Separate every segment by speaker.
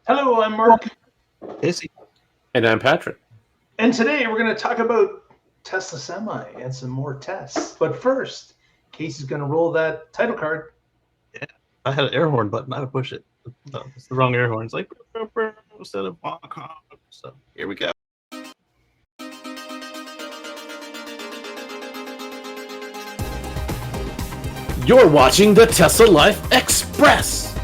Speaker 1: Hello, I'm Mark.
Speaker 2: Izzy.
Speaker 3: And I'm Patrick.
Speaker 1: And today we're going to talk about TeslaSemi and some more tests. But first, Casey's going to roll that title card.
Speaker 2: Yeah, I had an air horn button. I had to push it. No, it's the wrong air horn. It's like instead of so here we go.
Speaker 3: You're watching the Tesla Life Express.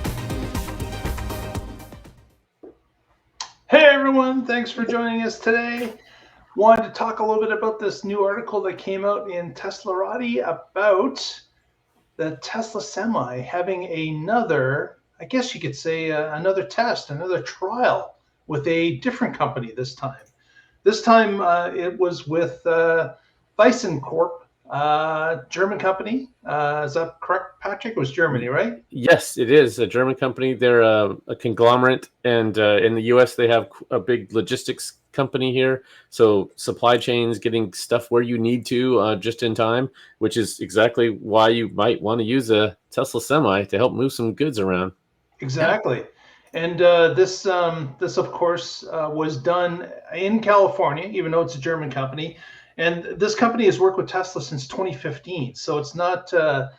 Speaker 1: Hey everyone, thanks for joining us today. Wanted to talk a little bit about this new article that came out in Teslarati about the TeslaSemi having another, I guess you could say, another test, another trial with a different company this time. This time it was with Thorizon Corp, German company. Is that correct, Patrick? It was Germany, right?
Speaker 3: Yes, it is a German company. They're a conglomerate, and in the U.S. they have a big logistics company here. So supply chains, getting stuff where you need to just in time, which is exactly why you might want to use a TeslaSemi to help move some goods around.
Speaker 1: Exactly. Yeah. And this, of course, was done in California, even though it's a German company. And this company has worked with Tesla since 2015, so it's not a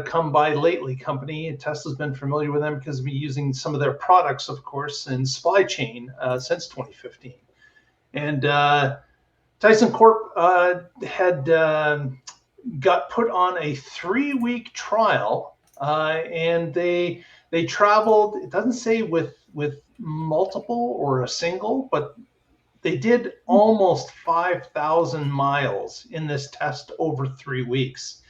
Speaker 1: come by lately company. Tesla's been familiar with them because we've been using some of their products, of course, in supply chain since 2015. And Thorizon Corp had got put on a 3-week trial, and they traveled. It doesn't say with multiple or a single, but they did almost 5,000 miles in this test over 3 weeks.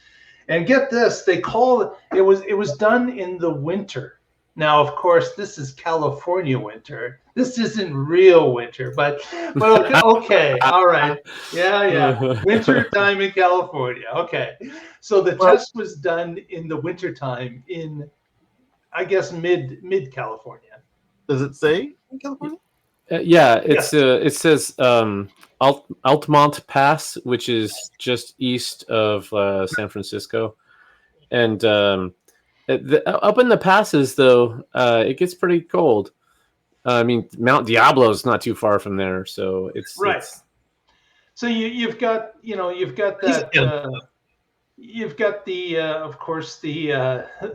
Speaker 1: And get this, they call it was done in the winter. Now, of course, this is California winter. This isn't real winter, but okay, all right. Yeah. Winter time in California. Okay. So the test was done in the winter time in, I guess, mid California.
Speaker 2: Does it say in California?
Speaker 3: It says Altamont Pass, which is just east of San Francisco, and up in the passes though, it gets pretty cold. I mean, Mount Diablo is not too far from there, so it's
Speaker 1: right. So you've got that. You've got the, of course, the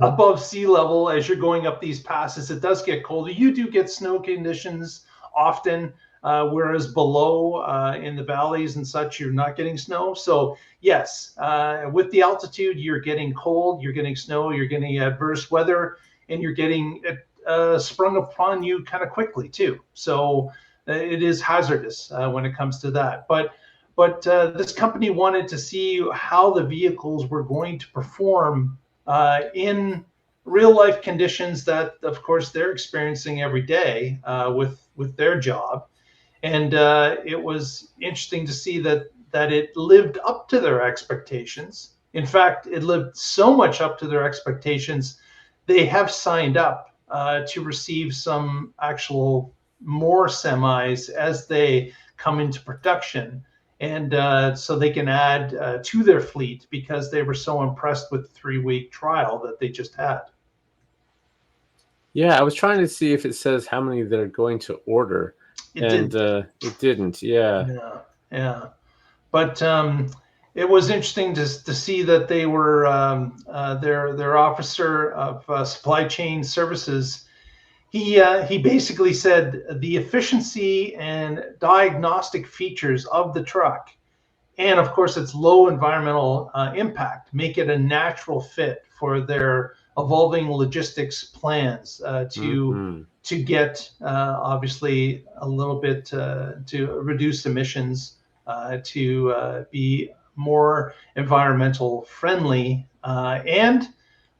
Speaker 1: above sea level as you're going up these passes. It does get colder. You do get snow conditions often, whereas below in the valleys and such, you're not getting snow. So yes, with the altitude, you're getting cold, you're getting snow, you're getting adverse weather, and you're getting it sprung upon you kind of quickly too. So it is hazardous when it comes to that. But this company wanted to see how the vehicles were going to perform in real life conditions that, of course, they're experiencing every day with their job. And it was interesting to see that it lived up to their expectations. In fact, it lived so much up to their expectations, they have signed up to receive some actual more semis as they come into production. And so they can add to their fleet because they were so impressed with the 3-week trial that they just had.
Speaker 3: Yeah, I was trying to see if it says how many they're going to order, it didn't.
Speaker 1: Yeah. But it was interesting to see that they were their officer of supply chain services. He basically said the efficiency and diagnostic features of the truck, and of course its low environmental impact, make it a natural fit for their evolving logistics plans to get obviously a little bit to reduce emissions, to be more environmental friendly, and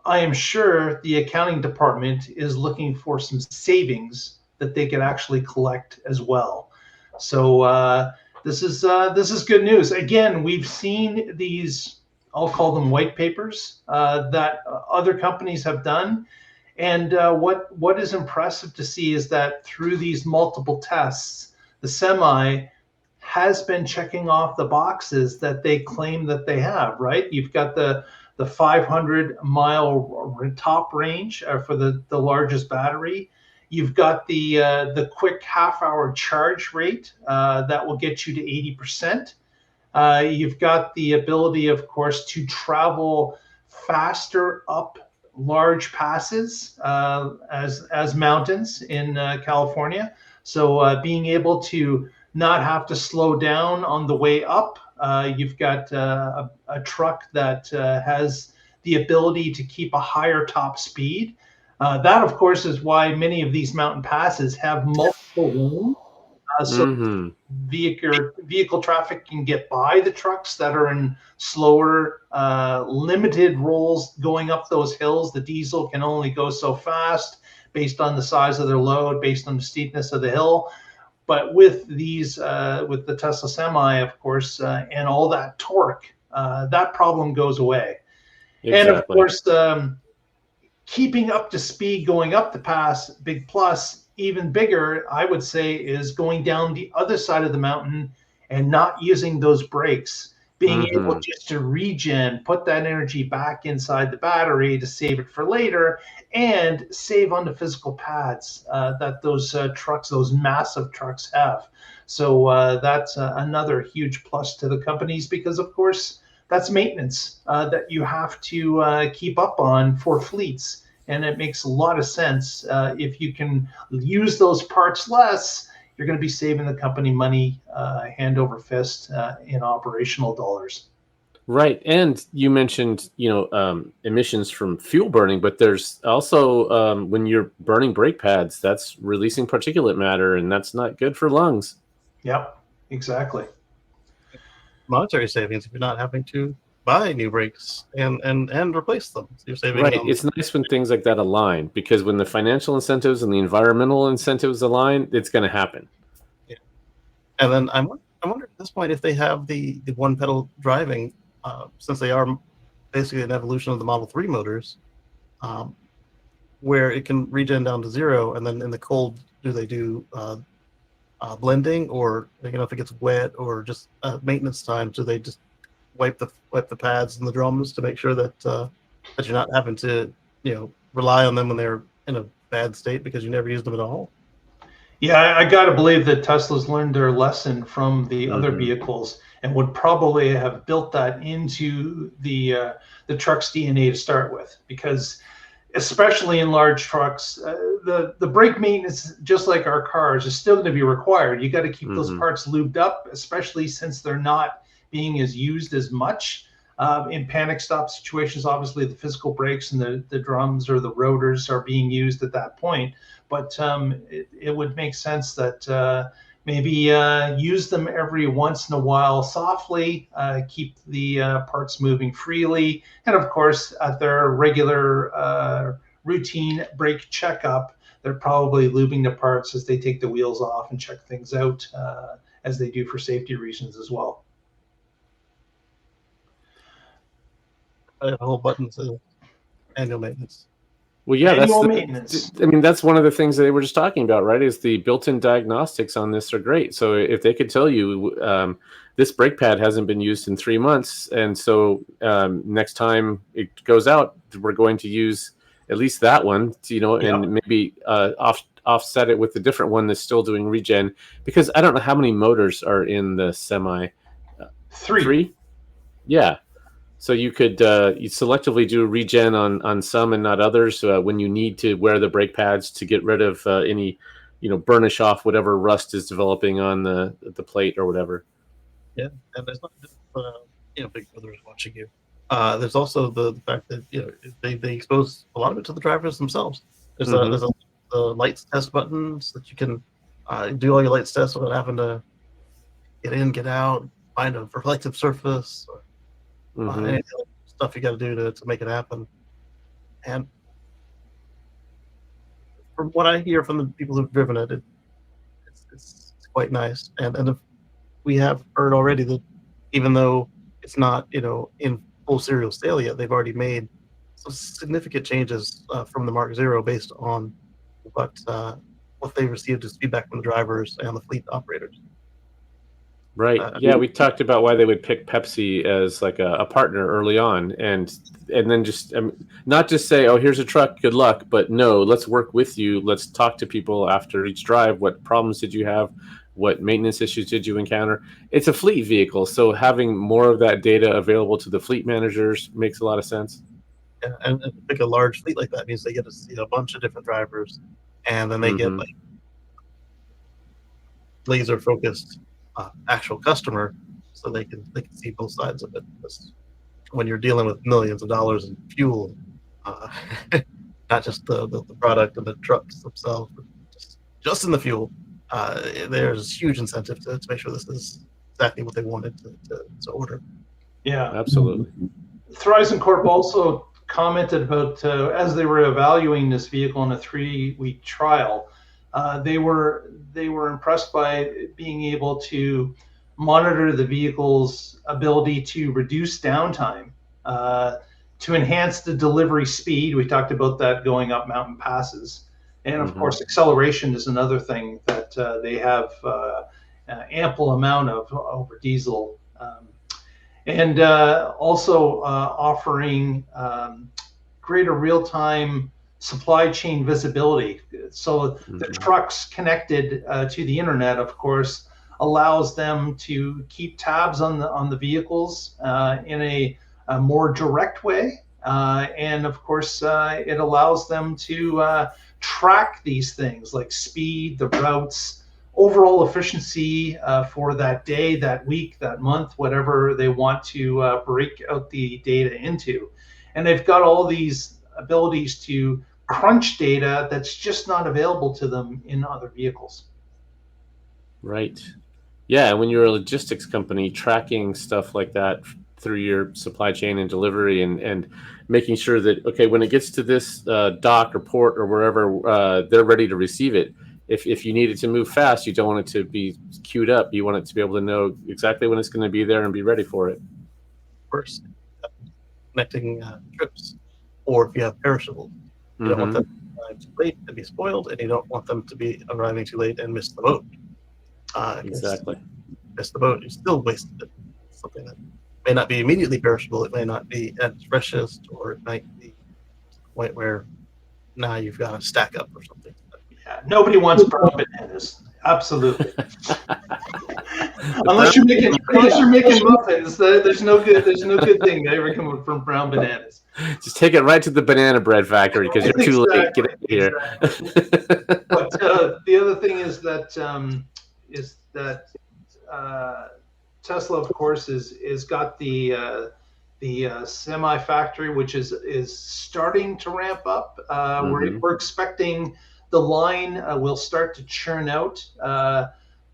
Speaker 1: I am sure the accounting department is looking for some savings that they could actually collect as well. So this is good news. Again, we've seen these, I'll call them white papers, that other companies have done. And what is impressive to see is that through these multiple tests, the Semi has been checking off the boxes that they claim that they have, right? You've got the 500-mile top range for the largest battery. You've got the quick half-hour charge rate that will get you to 80%. You've got the ability, of course, to travel faster up large passes as mountains in California. So being able to not have to slow down on the way up. You've got a truck that has the ability to keep a higher top speed. That, of course, is why many of these mountain passes have multiple lanes. So vehicle traffic can get by the trucks that are in slower, limited rolls going up those hills. The diesel can only go so fast based on the size of their load, based on the steepness of the hill. But with these, with the TeslaSemi, of course, and all that torque, that problem goes away. Exactly. And of course, keeping up to speed going up the pass, big plus. Even bigger, I would say, is going down the other side of the mountain and not using those brakes, being able just to regen, put that energy back inside the battery to save it for later, and save on the physical pads that those trucks, those massive trucks have. So that's another huge plus to the companies, because, of course, that's maintenance that you have to keep up on for fleets. And it makes a lot of sense. If you can use those parts less, you're going to be saving the company money hand over fist in operational dollars.
Speaker 3: Right. And you mentioned, emissions from fuel burning, but there's also when you're burning brake pads, that's releasing particulate matter, and that's not good for lungs.
Speaker 1: Yep, exactly.
Speaker 2: Monetary savings if you're not having to buy new brakes and replace them. So you're saving.
Speaker 3: Right. It's nice when things like that align, because when the financial incentives and the environmental incentives align, it's going to happen.
Speaker 2: Yeah. And then I wonder at this point if they have the one pedal driving, since they are basically an evolution of the Model 3 motors, where it can regen down to 0, and then in the cold, do they do blending, or if it gets wet or just maintenance time, do they just wipe the pads and the drums to make sure that that you're not having to rely on them when they're in a bad state because you never used them at all?
Speaker 1: Yeah, I got to believe that Tesla's learned their lesson from the other vehicles and would probably have built that into the truck's DNA to start with, because especially in large trucks, the brake maintenance, just like our cars, is still going to be required. You got to keep those parts lubed up, especially since they're not being as used as much. In panic stop situations, obviously the physical brakes and the drums or the rotors are being used at that point. But it would make sense that maybe use them every once in a while softly, keep the parts moving freely. And of course, at their regular routine brake checkup, they're probably lubing the parts as they take the wheels off and check things out, as they do for safety reasons as well.
Speaker 2: I have a whole button to annual maintenance.
Speaker 3: Well, yeah,
Speaker 1: annual maintenance.
Speaker 3: I mean, that's one of the things that they were just talking about, right? Is the built-in diagnostics on this are great. So if they could tell you this brake pad hasn't been used in 3 months, and so next time it goes out, we're going to use at least that one, and maybe offset it with a different one that's still doing regen. Because I don't know how many motors are in the Semi. Three? Yeah. So you could you selectively do regen on some and not others when you need to wear the brake pads to get rid of any, burnish off whatever rust is developing on the plate or whatever.
Speaker 2: Yeah, and there's not just big brothers watching you. There's also the fact that they expose a lot of it to the drivers themselves. There's the lights test buttons that you can do all your lights tests without having to get in, get out, find a reflective surface. Any stuff you got to do to make it happen. And from what I hear from the people who've driven it, it's quite nice. And if we have heard already that even though it's not in full serial sale yet, they've already made some significant changes from the Mark Zero based on what they received as feedback from the drivers and the fleet operators.
Speaker 3: Right. Yeah, we talked about why they would pick Pepsi as like a partner early on, and then just not just say, "Oh, here's a truck, good luck," but no, let's work with you. Let's talk to people after each drive. What problems did you have? What maintenance issues did you encounter? It's a fleet vehicle, so having more of that data available to the fleet managers makes a lot of sense.
Speaker 2: Yeah, and pick a large fleet like that means they get to see a bunch of different drivers, and then they get like laser focused actual customer, so they can see both sides of it. Because when you're dealing with millions of dollars in fuel, uh, not just the product and the trucks themselves, but just in the fuel, there's huge incentive to make sure this is exactly what they wanted to order.
Speaker 1: Yeah,
Speaker 3: absolutely.
Speaker 1: Thorizon Corp also commented about as they were evaluating this vehicle in a 3-week trial, they were impressed by being able to monitor the vehicle's ability to reduce downtime, to enhance the delivery speed. We talked about that going up mountain passes, and of course, acceleration is another thing that they have ample amount of over diesel. And also offering greater real-time supply chain visibility. So the trucks connected to the internet, of course, allows them to keep tabs on the vehicles in a more direct way. And of course, it allows them to track these things like speed, the routes, overall efficiency for that day, that week, that month, whatever they want to break out the data into. And they've got all these abilities to crunch data that's just not available to them in other vehicles.
Speaker 3: Right. Yeah, when you're a logistics company, tracking stuff like that through your supply chain and delivery, and making sure that, okay, when it gets to this dock or port or wherever, they're ready to receive it. If you need it to move fast, you don't want it to be queued up. You want it to be able to know exactly when it's going to be there and be ready for it.
Speaker 2: First, connecting trips, or if you have perishables, you don't want them to arrive too late and be spoiled, and you don't want them to be arriving too late and miss the boat.
Speaker 3: Exactly.
Speaker 2: Miss the boat, you still wasted it. Something that may not be immediately perishable, it may not be at its freshest, or it might be to the point where now you've got to stack up or something.
Speaker 1: Yeah, nobody wants brown bananas. Absolutely. unless you're making muffins, there's no good thing that ever come from brown bananas.
Speaker 3: Just take it right to the banana bread factory because you're too late. Get out of here.
Speaker 1: But the other thing is that Tesla, of course, is got the semi factory, which is starting to ramp up. We're expecting the line will start to churn out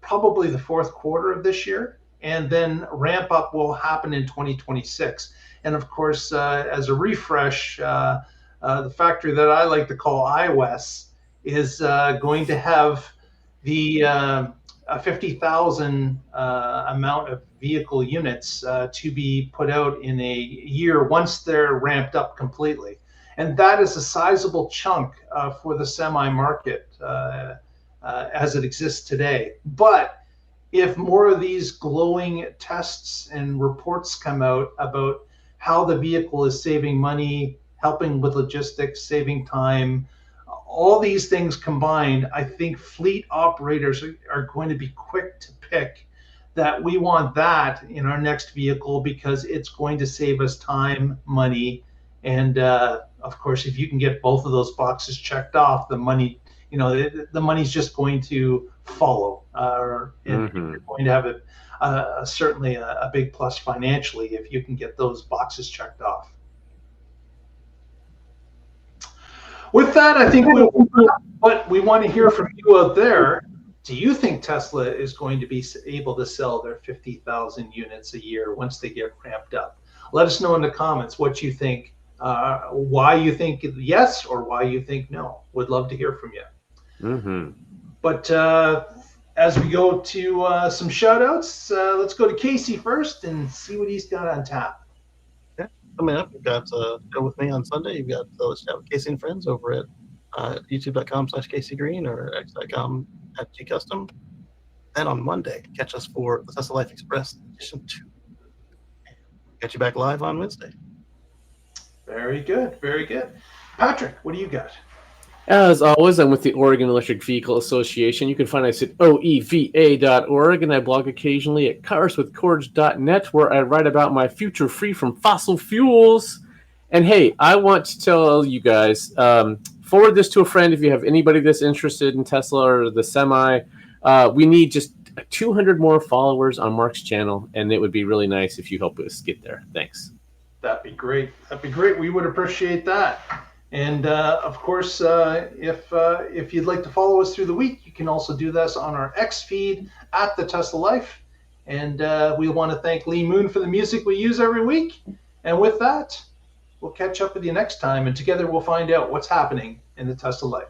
Speaker 1: probably the fourth quarter of this year, and then ramp up will happen in 2026. And of course, as a refresh, the factory that I like to call iWest is going to have the 50,000 amount of vehicle units to be put out in a year once they're ramped up completely. And that is a sizable chunk for the semi market as it exists today. But if more of these glowing tests and reports come out about how the vehicle is saving money, helping with logistics, saving time, all these things combined, I think fleet operators are going to be quick to pick that we want that in our next vehicle because it's going to save us time, money, and of course, if you can get both of those boxes checked off, the money, the money's just going to follow. And you're going to have certainly a big plus financially if you can get those boxes checked off. With that, I think what we want to hear from you out there. Do you think Tesla is going to be able to sell their 50,000 units a year once they get ramped up? Let us know in the comments what you think, why you think yes or why you think no. Would love to hear from you. But as we go to some shout outs, let's go to Casey first and see what he's got on tap.
Speaker 2: Coming up, you've got Go With Me on Sunday. You've got Let's Chat with Casey and Friends over at youtube.com/CaseyGreen or x.com/gcustom. then on Monday, catch us for the Tesla Life Express Edition 2. Catch you back live on Wednesday.
Speaker 1: Very good. Very good. Patrick, what do you got?
Speaker 3: As always, I'm with the Oregon Electric Vehicle Association. You can find us at oeva.org, and I blog occasionally at carswithcords.net, where I write about my future free from fossil fuels. And hey, I want to tell you guys, forward this to a friend if you have anybody that's interested in Tesla or the Semi. We need just 200 more followers on Mark's channel, and it would be really nice if you help us get there. Thanks.
Speaker 1: That'd be great. That'd be great. We would appreciate that. And of course, if you'd like to follow us through the week, you can also do this on our X feed at the Tesla Life. And we want to thank Lee Moon for the music we use every week. And with that, we'll catch up with you next time, and together we'll find out what's happening in the Tesla Life.